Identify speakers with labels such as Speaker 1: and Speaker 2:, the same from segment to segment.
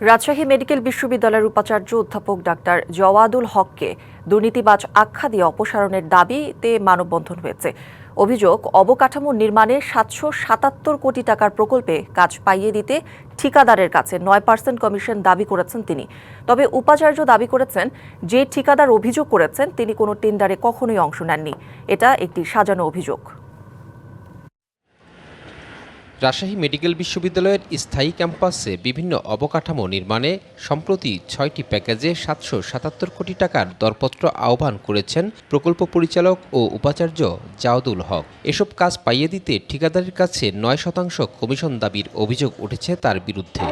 Speaker 1: Rajshahi medical বিশ্ববিদ্যালয়ের উপাচার্য অধ্যাপক ডাক্তার জওয়াদুল হককে দুর্নীতিবাজ আখ্যা দিয়ে অপসারণের দাবিতে মানববন্ধন হয়েছে। অভিযোগ, অবকাঠামো নির্মাণে ৭৭৭ কোটি টাকার প্রকল্পে কাজ পাইয়ে দিতে ঠিকাদারের কাছে ৯% কমিশন দাবি করেছেন তিনি। তবে উপাচার্য দাবি করেছেন, যে ঠিকাদার অভিযোগ করেছেন তিনি কোনো টেন্ডারে কখনোই অংশ নেননি। এটা একটি সাজানো অভিযোগ।
Speaker 2: রাজশাহী মেডিকেল বিশ্ববিদ্যালয়ের স্থায়ী ক্যাম্পাসে বিভিন্ন অবকাঠামো নির্মাণে সম্প্রতি ৬টি প্যাকেজে ৭৭৭ কোটি টাকার দরপত্র আহ্বান করেছেন প্রকল্প পরিচালক ও উপাচার্য জাওয়াদুল হক। এসব কাজ পাইয়ে দিতে ঠিকাদারের কাছে ৯% কমিশন দাবির অভিযোগ উঠেছে তার বিরুদ্ধে।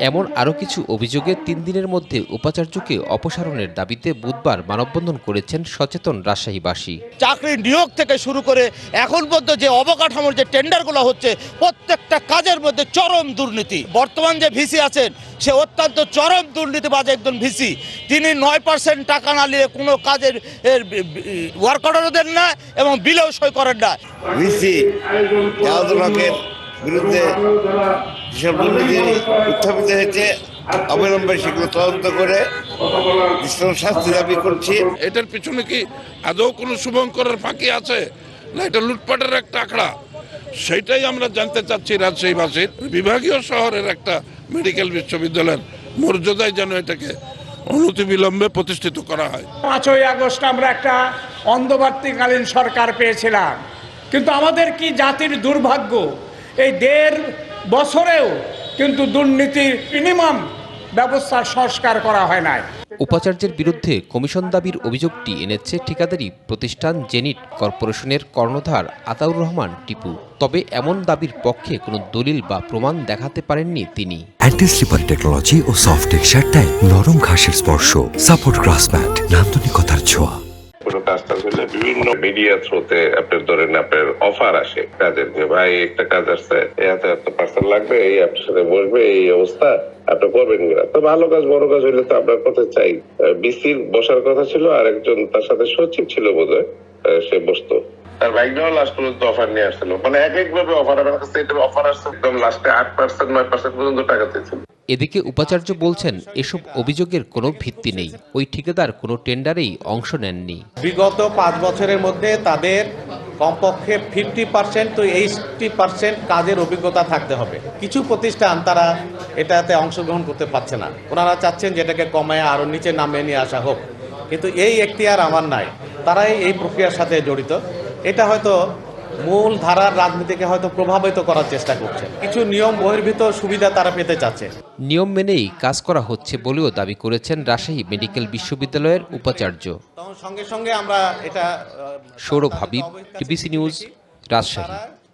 Speaker 2: এমন আরও কিছু অভিযোগে ৩ দিনের মধ্যে উপাচার্যকে অপসারণের দাবিতে বুধবার মানববন্ধন করেছেন সচেতন রাজশাহীবাসী।
Speaker 3: চাকরি নিয়োগ থেকে শুরু করে এখন পর্যন্ত যে অবকাঠামোর যে টেন্ডারগুলো হচ্ছে, প্রত্যেকটা কাজের মধ্যে চরম দুর্নীতি। বর্তমান যে ভিসি আছেন সে অত্যন্ত চরম দুর্নীতিবাজ একজন ভিসি। তিনি ৯% টাকা না নিয়ে কোনো কাজের ওয়ার্ক অর্ডারও দেন না এবং বিলেও সই করেন না।
Speaker 4: ভিসি জাওয়াদুল হকের বিরুদ্ধে যেসব দুর্নীতি উত্থাপিত হয়েছে, অবিলম্বে সেগুলো তদন্ত করে শাস্তি দাবি করছি।
Speaker 5: এটার পিছনে কি আদৌ কোনো শুভঙ্করের ফাঁকি আছে, না এটা লুটপাটের একটা আখড়া? সেটাই আমরা জানতে চাচ্ছি রাজশাহীবাসীর। বিভাগীয় শহরের একটা মেডিকেল বিশ্ববিদ্যালয়ের মর্যাদায় যেন এটাকে অনতিবিলম্বে প্রতিষ্ঠিত করা হয়।
Speaker 6: ৫ই আগস্ট আমরা একটা অন্তর্বর্তীকালীন সরকার পেয়েছিলাম, কিন্তু আমাদের কি জাতির দুর্ভাগ্য, এই ১.৫ বছরেও কিন্তু দুর্নীতির মিনিমাম ব্যবস্থার সংস্কার করা হয় নাই।
Speaker 2: উপাচার্যের বিরুদ্ধে কমিশন দাবির অভিযোগটি এনেছে ঠিকাদারি প্রতিষ্ঠান জেনিট কর্পোরেশনের কর্ণধার আতাউর রহমান টিপু। তবে এমন দাবির পক্ষে কোনো দলিল বা প্রমাণ দেখাতে পারেননি তিনি।
Speaker 7: অ্যান্টি স্লিপার টেকনোলজি ও সফট টেক্সচারটাই নরম ঘাসের স্পর্শ, সাপোর্ট গ্রাসম্যাট, নান্দনিকতার ছোঁয়া।
Speaker 8: কোনো কাজটা হলে বিভিন্ন মিডিয়া থ্রুতে আপনার ধরেন আপনার অফার আসে কাজের, যে ভাই একটা কাজ আসছে, এত পার্সেন্ট লাগবে, এই আপনার সাথে বসবে, এই অবস্থা আপনি করবেন কিনা। তো ভালো কাজ বড় কাজ হইলে তো আপনার কথা চাই। বিসির বসার কথা ছিল, আর একজন তার সাথে সচিব ছিল বোধহয়, সে বসতো। তার বাইকটাও লাস্ট পর্যন্ত অফার নিয়ে আসছিল, মানে একভাবে অফার, আমার কাছে এটার অফার আসছে একদম লাস্টে 8% 9% পর্যন্ত টাকা দিয়েছিল।
Speaker 2: এদিকে উপাচার্য বলছেন, এসব অভিযোগের কোনো ভিত্তি নেই। ওই ঠিকাদার কোনো টেন্ডারেই অংশ নেননি।
Speaker 9: বিগত 5 বছরের মধ্যে তাদের কমপক্ষে 50% তো 80% কাজের অভিজ্ঞতা থাকতে হবে। কিছু প্রতিষ্ঠান তারা এটাতে অংশগ্রহণ করতে পারছে না। ওনারা চাচ্ছেন যে এটাকে কমায় আরও নিচে নামিয়ে নিয়ে আসা হোক, কিন্তু এই এখতিয়ার আমার নাই। তারাই এই প্রক্রিয়ার সাথে জড়িত। এটা হয়তো মূল ধারার রাজনীতিকে হয়তো প্রভাবিত করার চেষ্টা করছে। কিছু নিয়ম বহির্ভূত সুবিধা তারা পেতে চাচ্ছে।
Speaker 2: নিয়ম মেনেই কাজ করা হচ্ছে বলেও দাবি করেছেন রাজশাহী মেডিকেল বিশ্ববিদ্যালয়ের উপাচার্য।
Speaker 9: সঙ্গে সঙ্গে আমরা এটা
Speaker 2: সৌরভ হাবিব, টিবিসি নিউজ, রাজশাহী।